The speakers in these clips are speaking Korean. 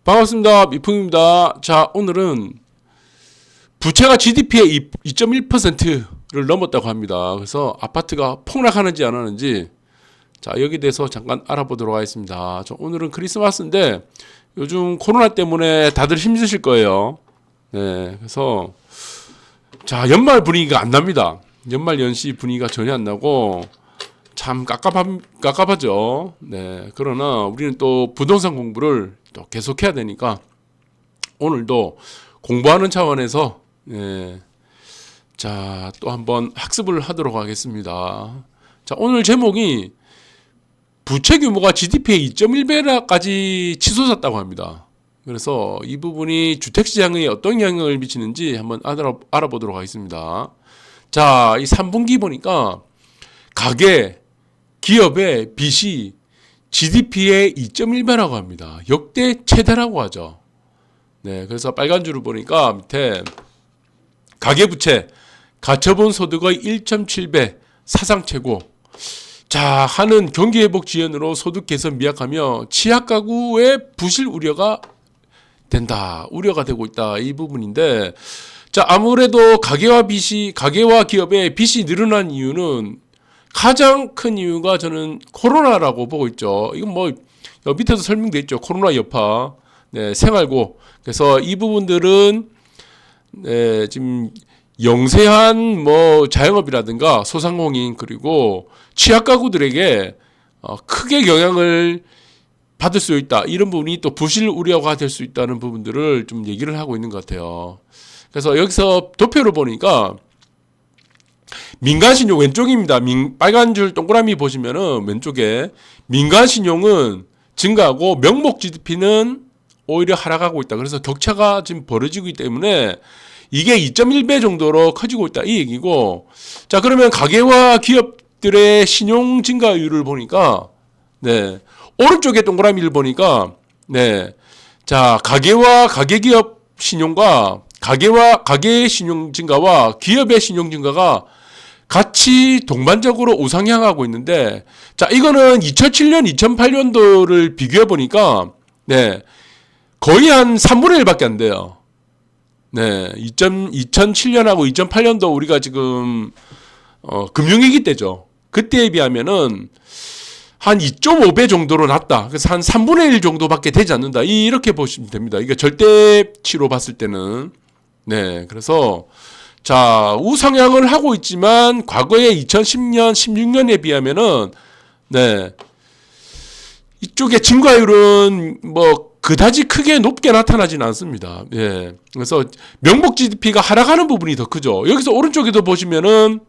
반갑습니다. 미풍입니다. 자, 오늘은 부채가 GDP의 2.1%를 넘었다고 합니다. 그래서 아파트가 폭락하는지 안 하는지, 자, 여기 대해서 잠깐 알아보도록 하겠습니다. 오늘은 크리스마스인데 요즘 코로나 때문에 다들 힘드실 거예요. 네, 그래서 자, 연말 분위기가 안 납니다. 연말 연시 분위기가 전혀 안 나고 참 깝깝하죠. 네, 그러나 우리는 또 부동산 공부를 또 계속해야 되니까 오늘도 공부하는 차원에서 자, 또 한번 학습을 하도록 하겠습니다. 자, 오늘 제목이 부채 규모가 GDP의 2.1배까지 치솟았다고 합니다. 그래서 이 부분이 주택시장에 어떤 영향을 미치는지 한번 알아보도록 하겠습니다. 자, 이 3분기 보니까 가계, 기업의 빚이 GDP의 2.1배라고 합니다. 역대 최대라고 하죠. 네, 그래서 빨간 줄을 보니까 밑에 가계부채, 가처분 소득의 1.7배 사상 최고. 자, 하는 경기회복 지연으로 소득 개선 미약하며 취약 가구의 부실 우려가 된다. 우려가 되고 있다. 이 부분인데, 자, 아무래도 가계와 기업의 빚이 늘어난 이유는 가장 큰 이유가 저는 코로나라고 보고 있죠. 이건 뭐 밑에도 설명돼 있죠. 코로나 여파, 네, 생활고. 그래서 이 부분들은 지금 영세한 뭐 자영업이라든가 소상공인 그리고 취약 가구들에게 크게 영향을 받을 수 있다. 이런 부분이 또 부실 우려가 될 수 있다는 부분들을 좀 얘기를 하고 있는 것 같아요. 그래서 여기서 도표를 보니까 민간신용 왼쪽입니다. 빨간 줄 동그라미 보시면은 왼쪽에 민간신용은 증가하고 명목 GDP는 오히려 하락하고 있다. 그래서 격차가 지금 벌어지고 있기 때문에 이게 2.1배 정도로 커지고 있다. 이 얘기고. 자, 그러면 가계와 기업들의 신용 증가율을 보니까, 네, 오른쪽에 동그라미를 보니까, 네, 자, 가계기업 신용과 가계의 신용 증가와 기업의 신용 증가가 같이 동반적으로 우상향하고 있는데, 자, 이거는 2007년, 2008년도를 비교해 보니까, 네, 거의 한 3분의 1밖에 안 돼요. 네, 2007년하고 2008년도 우리가 지금, 금융위기 때죠. 그때에 비하면은 한 2.5배 정도로 낮다. 그래서 한 3분의 1 정도밖에 되지 않는다. 이렇게 보시면 됩니다. 이게 절대치로 봤을 때는. 네, 그래서, 자, 우상향을 하고 있지만 과거에 2010년, 16년에 비하면은 네, 이쪽의 증가율은 뭐 그다지 크게 높게 나타나지는 않습니다. 예, 그래서 명목 GDP가 하락하는 부분이 더 크죠. 여기서 오른쪽에도 보시면은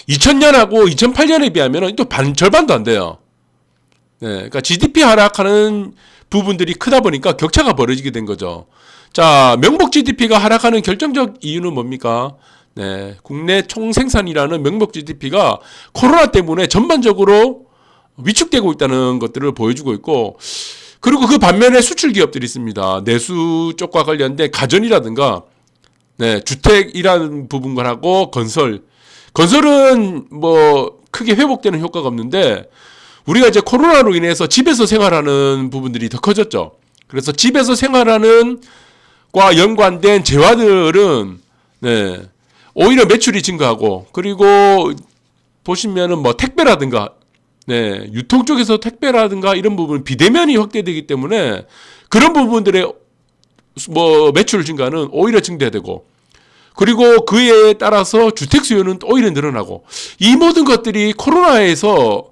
2000년하고 2008년에 비하면은 또 절반도 안 돼요. 네, 그러니까 GDP 하락하는 부분들이 크다 보니까 격차가 벌어지게 된 거죠. 자, 명목 GDP가 하락하는 결정적 이유는 뭡니까? 네, 국내 총생산이라는 명목 GDP가 코로나 때문에 전반적으로 위축되고 있다는 것들을 보여주고 있고, 그리고 그 반면에 수출 기업들이 있습니다. 내수 쪽과 관련된 가전이라든가, 네, 주택이라는 부분하고 건설은 뭐 크게 회복되는 효과가 없는데, 우리가 이제 코로나로 인해서 집에서 생활하는 부분들이 더 커졌죠. 그래서 집에서 생활하는 과 연관된 재화들은 네, 오히려 매출이 증가하고, 그리고 보시면은 뭐 택배라든가 네, 유통 쪽에서 택배라든가 이런 부분 비대면이 확대되기 때문에 그런 부분들의 뭐 매출 증가는 오히려 증대되고, 그리고 그에 따라서 주택 수요는 오히려 늘어나고, 이 모든 것들이 코로나에서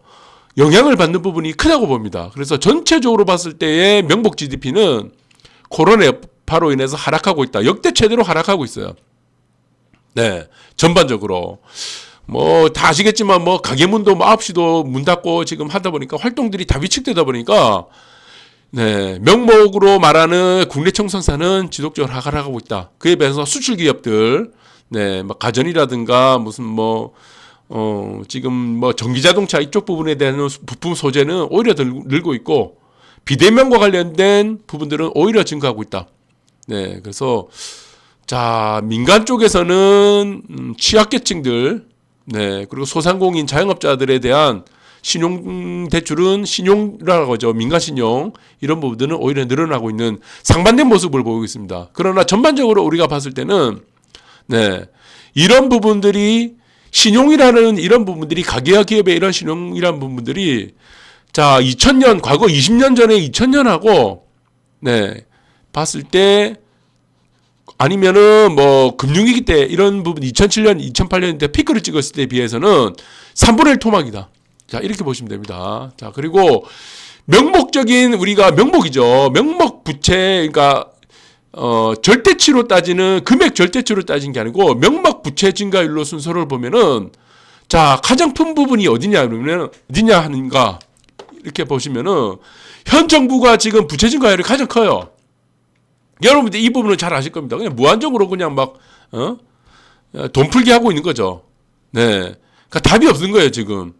영향을 받는 부분이 크다고 봅니다. 그래서 전체적으로 봤을 때의 명목 GDP는 코로나 여파로 인해서 하락하고 있다. 역대 최대로 하락하고 있어요. 네, 전반적으로. 뭐 다 아시겠지만 뭐 가게문도 뭐 9시도 문 닫고 지금 하다 보니까 활동들이 다 위축되다 보니까 네, 명목으로 말하는 국내 총생산은 지속적으로 하락하고 있다. 그에 비해서 수출 기업들, 네, 뭐 가전이라든가 무슨 뭐 지금 뭐 전기자동차 이쪽 부분에 대한 부품 소재는 오히려 늘고 있고, 비대면과 관련된 부분들은 오히려 증가하고 있다. 네, 그래서 자, 민간 쪽에서는 취약계층들, 네, 그리고 소상공인 자영업자들에 대한 신용대출은 신용이라고 하죠. 민간신용 이런 부분들은 오히려 늘어나고 있는 상반된 모습을 보이고 있습니다. 그러나 전반적으로 우리가 봤을 때는 네, 이런 부분들이 신용이라는 이런 부분들이 가계와 기업의 이런 신용이라는 부분들이 자 2000년 과거 20년 전에 2000년하고 네, 봤을 때 아니면은 뭐 금융위기 때 이런 부분 2007년 2008년 때 피크를 찍었을 때에 비해서는 3분의 1 토막이다. 자 이렇게 보시면 됩니다. 자 그리고 명목적인 우리가 명목이죠. 명목 부채 그러니까 절대치로 따지는 금액 절대치로 따진 게 아니고 명목 부채 증가율로 순서를 보면은 자 가장 큰 부분이 어디냐 그러면 어디냐 하는가 이렇게 보시면은 현 정부가 지금 부채 증가율이 가장 커요. 여러분들 이 부분은 잘 아실 겁니다. 그냥 무한정으로 그냥 막 돈 풀기 하고 있는 거죠. 네, 그러니까 답이 없는 거예요 지금.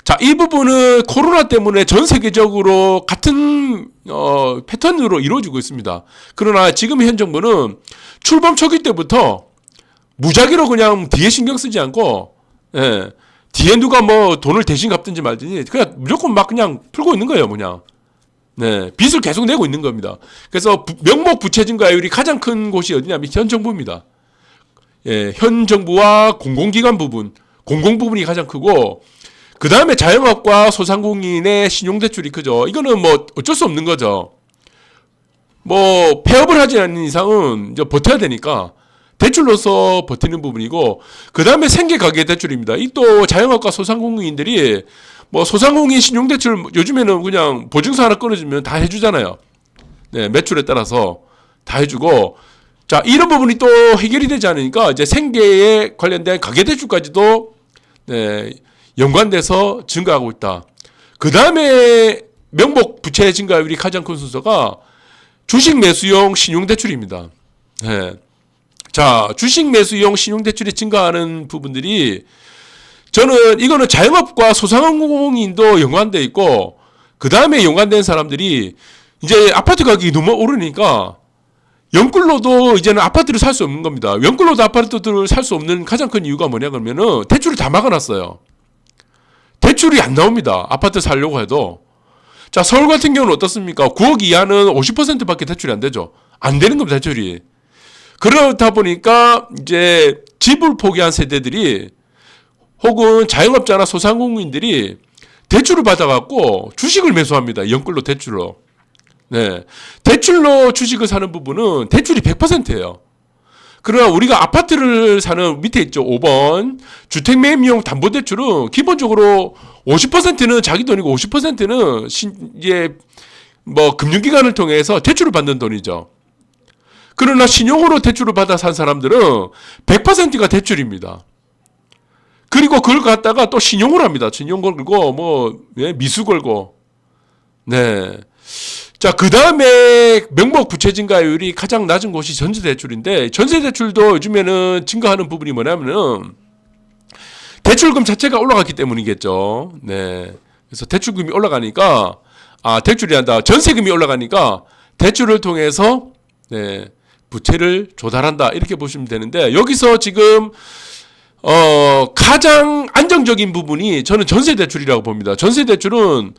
자, 이 부분은 코로나 때문에 전 세계적으로 같은 패턴으로 이루어지고 있습니다. 그러나 지금 현 정부는 출범 초기 때부터 무작위로 그냥 뒤에 신경 쓰지 않고 예, 뒤에 누가 뭐 돈을 대신 갚든지 말든지 그냥 무조건 막 그냥 풀고 있는 거예요, 그냥. 네, 빚을 계속 내고 있는 겁니다. 그래서 명목 부채 증가율이 가장 큰 곳이 어디냐면 현 정부입니다. 예, 현 정부와 공공기관 부분, 공공 부분이 가장 크고 그 다음에 자영업과 소상공인의 신용대출이 크죠. 이거는 뭐 어쩔 수 없는 거죠. 뭐 폐업을 하지 않는 이상은 이제 버텨야 되니까 대출로서 버티는 부분이고 그 다음에 생계가계대출입니다. 이 또 자영업과 소상공인들이 뭐 소상공인 신용대출 요즘에는 그냥 보증서 하나 끊어주면 다 해주잖아요. 네, 매출에 따라서 다 해주고 자 이런 부분이 또 해결이 되지 않으니까 이제 생계에 관련된 가계대출까지도 네, 연관돼서 증가하고 있다. 그 다음에 명목 부채 증가율이 가장 큰 순서가 주식 매수용 신용대출입니다. 네. 자, 주식 매수용 신용대출이 증가하는 부분들이 저는 이거는 자영업과 소상공인도 연관돼 있고 그 다음에 연관된 사람들이 이제 아파트 가격이 너무 오르니까 연끌로도 이제는 아파트를 살 수 없는 겁니다. 연끌로도 아파트를 살 수 없는 가장 큰 이유가 뭐냐 그러면은 대출을 다 막아놨어요. 대출이 안 나옵니다. 아파트 살려고 해도. 자, 서울 같은 경우는 어떻습니까? 9억 이하는 50%밖에 대출이 안 되죠. 안 되는 겁니다, 대출이. 그렇다 보니까 이제 집을 포기한 세대들이 혹은 자영업자나 소상공인들이 대출을 받아갖고 주식을 매수합니다. 연끌로 대출로. 네. 대출로 주식을 사는 부분은 대출이 100%예요. 그러나 우리가 아파트를 사는 밑에 있죠. 5번. 주택매입용 담보대출은 기본적으로 50%는 자기 돈이고 50%는 이제 뭐 금융기관을 통해서 대출을 받는 돈이죠. 그러나 신용으로 대출을 받아 산 사람들은 100%가 대출입니다. 그리고 그걸 갖다가 또 신용을 합니다. 신용 걸고 뭐 미수 걸고. 네. 자, 그 다음에 명목 부채 증가율이 가장 낮은 곳이 전세대출인데 전세대출도 요즘에는 증가하는 부분이 뭐냐면은 대출금 자체가 올라갔기 때문이겠죠. 네. 그래서 대출금이 올라가니까 대출이 한다. 전세금이 올라가니까 대출을 통해서 네, 부채를 조달한다. 이렇게 보시면 되는데 여기서 지금 가장 안정적인 부분이 저는 전세대출이라고 봅니다. 전세대출은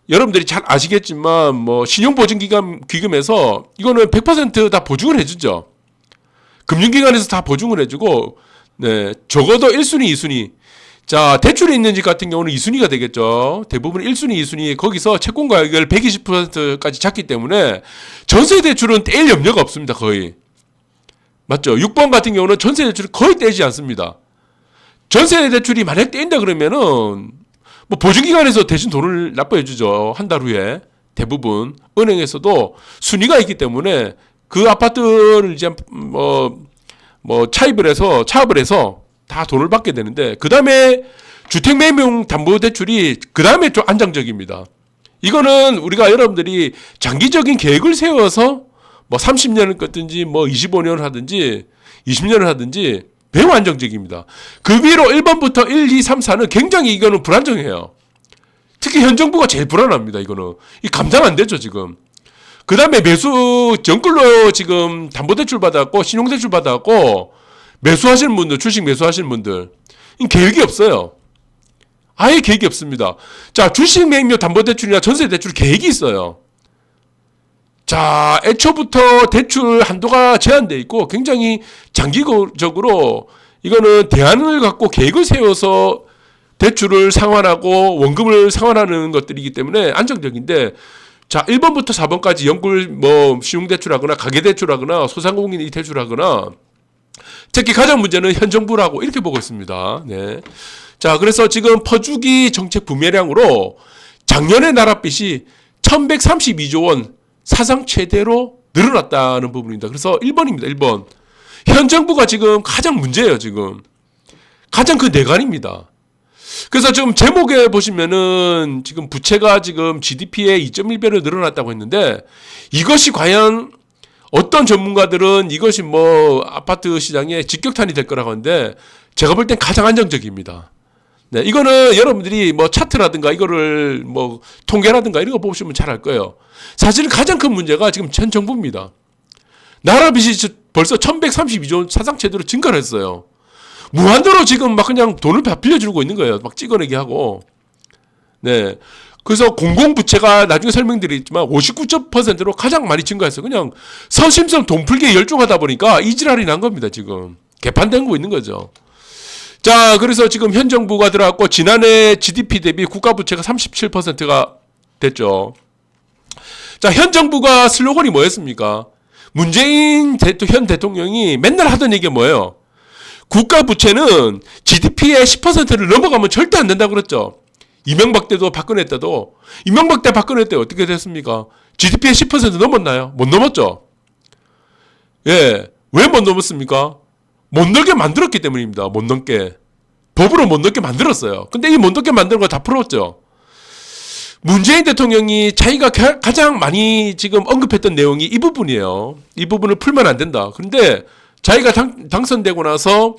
여러분들이 잘 아시겠지만 뭐 신용보증기금에서 이거는 100% 다 보증을 해주죠. 금융기관에서 다 보증을 해주고 네, 적어도 1순위, 2순위. 자, 대출이 있는 집 같은 경우는 2순위가 되겠죠. 대부분 1순위, 2순위 거기서 채권 가격을 120%까지 잡기 때문에 전세대출은 뗄 염려가 없습니다. 거의. 맞죠? 6번 같은 경우는 전세대출을 거의 떼지 않습니다. 전세대출이 만약 떼인다 그러면은 뭐 보증기관에서 대신 돈을 납부해 주죠. 한 달 후에. 대부분 은행에서도 순위가 있기 때문에 그 아파트를 이제 차입을 해서 다 돈을 받게 되는데 그 다음에 주택매입용 담보대출이 그 다음에 좀 안정적입니다. 이거는 우리가 여러분들이 장기적인 계획을 세워서 뭐 30년을 껐든지 뭐 25년을 하든지 20년을 하든지 매우 안정적입니다. 그 위로 1번부터 1, 2, 3, 4는 굉장히 이거는 불안정해요. 특히 현 정부가 제일 불안합니다. 이거는. 이 감당 안 되죠, 지금. 그 다음에 매수, 정글로 지금 담보대출 받았고, 신용대출 받았고, 매수하시는 분들, 주식 매수하시는 분들. 계획이 없어요. 아예 계획이 없습니다. 자, 주식 매입료 담보대출이나 전세대출 계획이 있어요. 자, 애초부터 대출 한도가 제한되어 있고 굉장히 장기적으로 이거는 대안을 갖고 계획을 세워서 대출을 상환하고 원금을 상환하는 것들이기 때문에 안정적인데, 자, 1번부터 4번까지 연골 뭐 신용대출하거나 가계대출하거나 소상공인이 대출하거나, 특히 가장 문제는 현 정부라고 이렇게 보고 있습니다. 네. 자, 그래서 지금 퍼주기 정책 부매량으로 작년에 나랏빚이 1132조 원 사상 최대로 늘어났다는 부분입니다. 그래서 1번입니다. 1번. 현 정부가 지금 가장 문제예요. 지금 가장 그 내관입니다. 그래서 지금 제목에 보시면은 지금 부채가 지금 GDP의 2.1배로 늘어났다고 했는데, 이것이 과연 어떤 전문가들은 이것이 뭐 아파트 시장에 직격탄이 될 거라고 하는데, 제가 볼 땐 가장 안정적입니다. 네, 이거는 여러분들이 뭐 차트라든가 이거를 뭐 통계라든가 이런 거 보시면 잘 알 거예요. 사실 가장 큰 문제가 지금 현 정부입니다. 나라 빚이 벌써 1132조 사상 최대로 증가를 했어요. 무한대로 지금 막 그냥 돈을 다 빌려주고 있는 거예요. 막 찍어내게 하고. 네. 그래서 공공부채가 나중에 설명드리겠지만 59%로 가장 많이 증가했어요. 그냥 서심성 돈 풀기에 열중하다 보니까 이 지랄이 난 겁니다. 지금 개판되고 있는 거죠. 자, 그래서 지금 현 정부가 들어갔고, 지난해 GDP 대비 국가부채가 37%가 됐죠. 자, 현 정부가 슬로건이 뭐였습니까? 문재인 현 대통령이 맨날 하던 얘기가 뭐예요? 국가부채는 GDP의 10%를 넘어가면 절대 안 된다고 그랬죠. 이명박 때도 박근혜 때도. 이명박 때 박근혜 때 어떻게 됐습니까? GDP의 10% 넘었나요? 못 넘었죠. 예, 왜 못 넘었습니까? 못 넘게 만들었기 때문입니다. 못 넘게. 법으로 못 넘게 만들었어요. 근데 이 못 넘게 만드는 거 다 풀었죠. 문재인 대통령이 자기가 가장 많이 지금 언급했던 내용이 이 부분이에요. 이 부분을 풀면 안 된다. 그런데 자기가 당선되고 나서,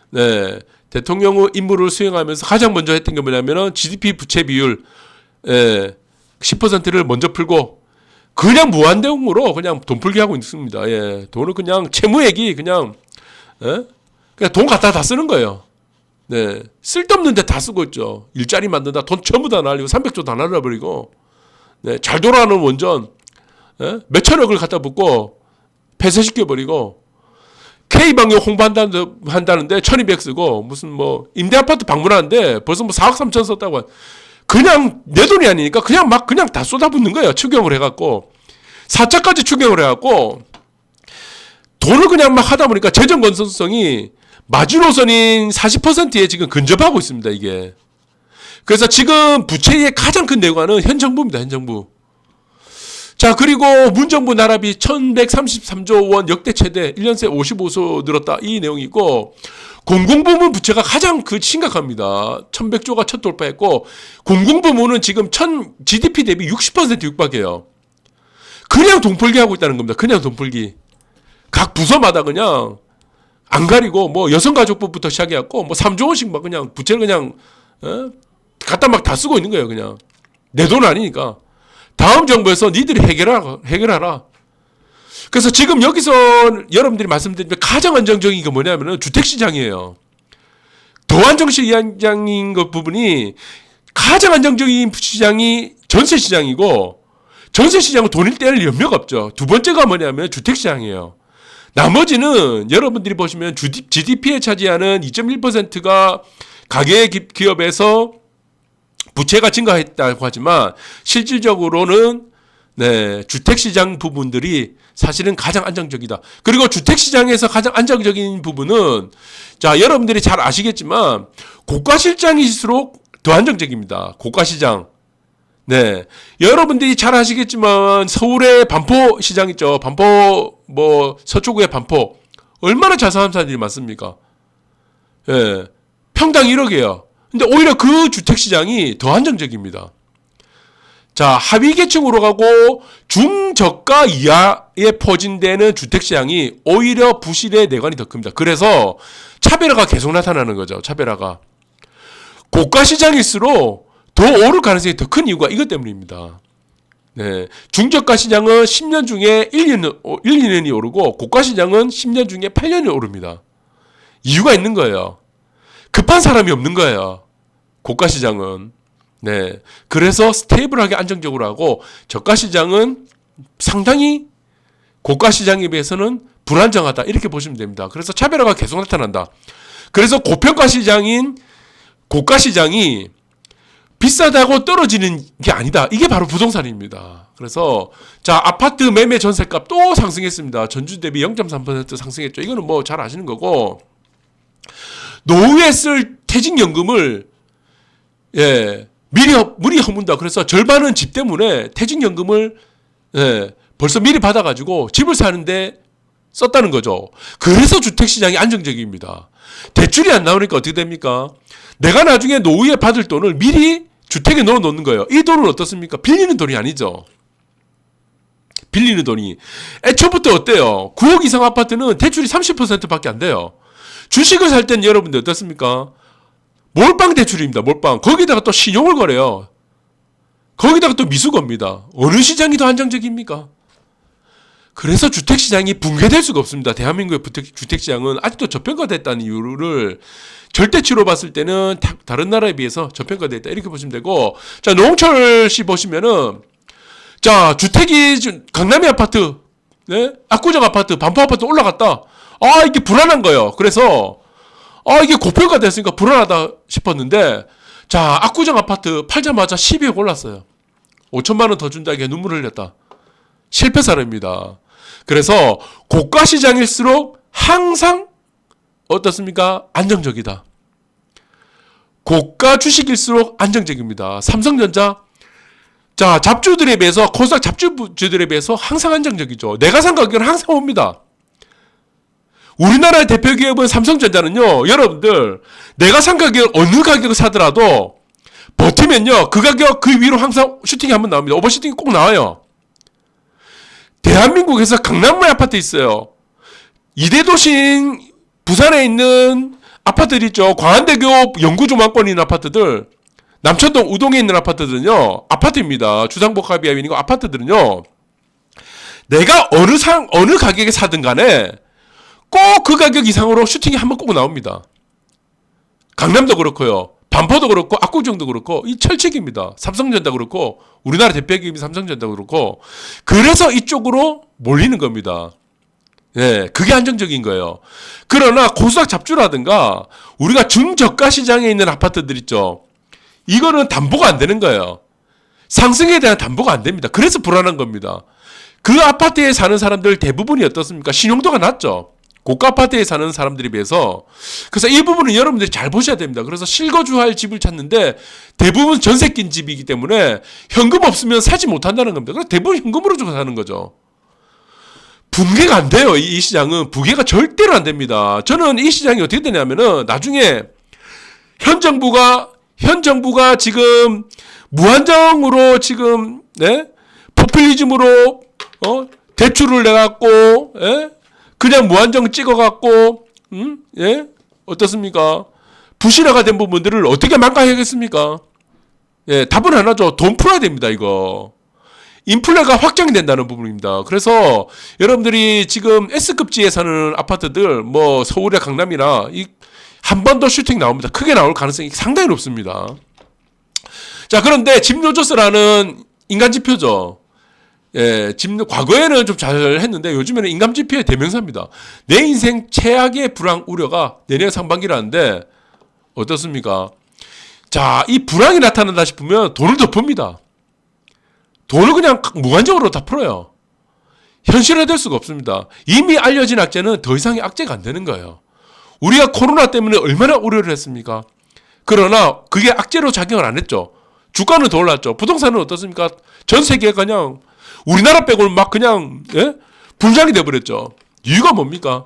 네, 대통령 임무를 수행하면서 가장 먼저 했던 게 뭐냐면은 GDP 부채 비율 10%를 먼저 풀고, 그냥 무한대응으로 그냥 돈 풀기 하고 있습니다. 예, 돈을 그냥 채무액이 그냥 돈 갖다 다 쓰는 거예요. 네, 쓸데없는 데 다 쓰고 있죠. 일자리 만든다, 돈 전부 다 날리고 300조 다 날려버리고, 네, 잘 돌아가는 원전 몇천억을 갖다 붓고 폐쇄시켜버리고, K방역 홍보한다는데 1200 쓰고, 무슨 뭐 임대아파트 방문하는데 벌써 뭐 4억 3천 썼다고. 그냥 내 돈이 아니니까 그냥 막 그냥 다 쏟아붓는 거예요. 추경을 해갖고 4차까지 추경을 해갖고 돈을 그냥 막 하다 보니까 재정 건설성이 마지노선인 40%에 지금 근접하고 있습니다. 이게. 그래서 지금 부채의 가장 큰 내관은 현 정부입니다. 현 정부. 자, 그리고 문정부 나라비 1133조 원 역대 최대 1년 새 55조 늘었다. 이 내용이 있고, 공공부문 부채가 가장 심각합니다. 1100조가 첫 돌파했고, 공공부문은 지금 GDP 대비 60% 육박해요. 그냥 돈풀기 하고 있다는 겁니다. 그냥 돈풀기. 각 부서마다 그냥 안 가리고 뭐 여성가족부부터 시작해갖고 뭐 3조 원씩 막 그냥 부채를 그냥 갖다 막 다 쓰고 있는 거예요. 그냥 내 돈 아니니까. 다음 정부에서 니들이 해결하라. 그래서 지금 여기서 여러분들이 말씀드린 가장 안정적인 게 뭐냐면은 주택시장이에요. 더 안정적인 것 부분이, 가장 안정적인 시장이 전세시장이고, 전세시장은 돈을 떼낼 염려가 없죠. 두 번째가 뭐냐면 주택시장이에요. 나머지는 여러분들이 보시면 GDP에 차지하는 2.1%가 가계기업에서 부채가 증가했다고 하지만, 실질적으로는 네, 주택시장 부분들이 사실은 가장 안정적이다. 그리고 주택시장에서 가장 안정적인 부분은, 자, 여러분들이 잘 아시겠지만 고가실장일수록 더 안정적입니다. 고가시장. 네, 여러분들이 잘 아시겠지만 서울의 반포시장 있죠. 반포 뭐 서초구의 반포 얼마나 잘 사는 사람들이 많습니까? 예, 평당 1억이에요. 근데 오히려 그 주택시장이 더 안정적입니다. 자, 하위계층으로 가고 중저가 이하에 퍼진되는 주택시장이 오히려 부실의 내관이 더 큽니다. 그래서 차별화가 계속 나타나는 거죠. 차별화가. 고가시장일수록 더 오를 가능성이 더 큰 이유가 이것 때문입니다. 네, 중저가 시장은 10년 중에 1, 2년이 오르고 고가시장은 10년 중에 8년이 오릅니다. 이유가 있는 거예요. 급한 사람이 없는 거예요. 고가 시장은. 네. 그래서 스테이블하게 안정적으로 하고 저가 시장은 상당히 고가 시장에 비해서는 불안정하다. 이렇게 보시면 됩니다. 그래서 차별화가 계속 나타난다. 그래서 고평가 시장인 고가 시장이 비싸다고 떨어지는 게 아니다. 이게 바로 부동산입니다. 그래서 자, 아파트 매매 전세값 또 상승했습니다. 전주 대비 0.3% 상승했죠. 이거는 뭐 잘 아시는 거고, 노후에 쓸 퇴직연금을 미리 허문다. 그래서 절반은 집 때문에 퇴직연금을 벌써 미리 받아가지고 집을 사는데 썼다는 거죠. 그래서 주택시장이 안정적입니다. 대출이 안 나오니까 어떻게 됩니까? 내가 나중에 노후에 받을 돈을 미리 주택에 넣어 놓는 거예요. 이 돈은 어떻습니까? 빌리는 돈이 아니죠. 빌리는 돈이. 애초부터 어때요? 9억 이상 아파트는 대출이 30%밖에 안 돼요. 주식을 살 때는 여러분들 어떻습니까? 몰빵 대출입니다. 몰빵. 거기다가 또 신용을 거래요. 거기다가 또 미수거입니다. 어느 시장이 더 안정적입니까? 그래서 주택시장이 붕괴될 수가 없습니다. 대한민국의 주택시장은 아직도 저평가됐다는 이유를 절대치로 봤을 때는 다른 나라에 비해서 저평가됐다. 이렇게 보시면 되고, 자, 노홍철 씨 보시면은, 자, 주택이 강남의 아파트, 네? 압구정 아파트, 반포 아파트 올라갔다. 아, 이게 불안한 거예요. 그래서, 이게 고평가 됐으니까 불안하다 싶었는데, 자, 압구정 아파트 팔자마자 12억 올랐어요. 5천만 원 더 준다기에 눈물을 흘렸다. 실패 사례입니다. 그래서 고가 시장일수록 항상 어떻습니까? 안정적이다. 고가 주식일수록 안정적입니다. 삼성전자, 자, 잡주들에 비해서, 코스닥 잡주들에 비해서 항상 안정적이죠. 내가 산 가격은 항상 옵니다. 우리나라의 대표 기업은 삼성전자는요, 여러분들, 내가 산 가격, 어느 가격을 사더라도, 버티면요, 그 가격, 그 위로 항상 슈팅이 한번 나옵니다. 오버슈팅이 꼭 나와요. 대한민국에서 강남의 아파트 있어요. 이대도심, 부산에 있는 아파트들 있죠. 광안대교 영구조망권에 있는 아파트들, 남천동 우동에 있는 아파트들은요, 아파트입니다. 주상복합이야 있는 거 아파트들은요, 내가 어느 가격에 사든 간에 꼭 그 가격 이상으로 슈팅이 한번 꼭 나옵니다. 강남도 그렇고요. 반포도 그렇고, 압구정도 그렇고, 이 철칙입니다. 삼성전자 그렇고, 우리나라 대표 기업이 삼성전자 그렇고, 그래서 이쪽으로 몰리는 겁니다. 예, 그게 안정적인 거예요. 그러나 고수닥 잡주라든가, 우리가 중저가 시장에 있는 아파트들 있죠. 이거는 담보가 안 되는 거예요. 상승에 대한 담보가 안 됩니다. 그래서 불안한 겁니다. 그 아파트에 사는 사람들 대부분이 어떻습니까? 신용도가 낮죠. 고가 아파트에 사는 사람들에 비해서. 그래서 이 부분은 여러분들이 잘 보셔야 됩니다. 그래서 실거주할 집을 찾는데 대부분 전세 낀 집이기 때문에 현금 없으면 사지 못한다는 겁니다. 그래서 대부분 현금으로 주고 사는 거죠. 붕괴가 안 돼요. 이 시장은 붕괴가 절대로 안 됩니다. 저는 이 시장이 어떻게 되냐면은 나중에 현 정부가 지금 무한정으로 지금 포퓰리즘으로 대출을 내갖고 그냥 무한정 찍어갖고 어떻습니까? 부실화가 된 부분들을 어떻게 망가하겠습니까? 답은 하나죠. 돈 풀어야 됩니다. 이거 인플레가 확정이 된다는 부분입니다. 그래서 여러분들이 지금 S급지에 사는 아파트들 뭐 서울의 강남이나 한 번 더 슈팅 나옵니다. 크게 나올 가능성이 상당히 높습니다. 자, 그런데 집노조스라는 인간지표죠. 과거에는 좀 잘 했는데 요즘에는 인간지표의 대명사입니다. 내 인생 최악의 불황 우려가 내년 상반기라는데 어떻습니까? 자, 이 불황이 나타난다 싶으면 돈을 더 풉니다. 돈을 그냥 무한정으로 다 풀어요. 현실화될 수가 없습니다. 이미 알려진 악재는 더 이상의 악재가 안 되는 거예요. 우리가 코로나 때문에 얼마나 우려를 했습니까? 그러나 그게 악재로 작용을 안 했죠. 주가는 더 올랐죠. 부동산은 어떻습니까? 전 세계가 그냥 우리나라 빼고는 막 그냥 분장이 돼버렸죠. 이유가 뭡니까?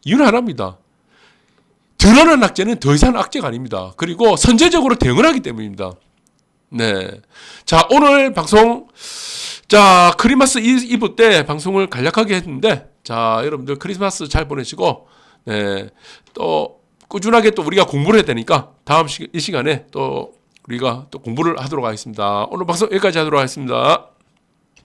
이유는 하나입니다. 드러난 악재는 더 이상 악재가 아닙니다. 그리고 선제적으로 대응을 하기 때문입니다. 네. 자, 오늘 방송, 자, 크리스마스 이브 때 방송을 간략하게 했는데, 자, 여러분들 크리스마스 잘 보내시고, 네. 또, 꾸준하게 또 우리가 공부를 해야 되니까, 다음 이 시간에 또 우리가 또 공부를 하도록 하겠습니다. 오늘 방송 여기까지 하도록 하겠습니다.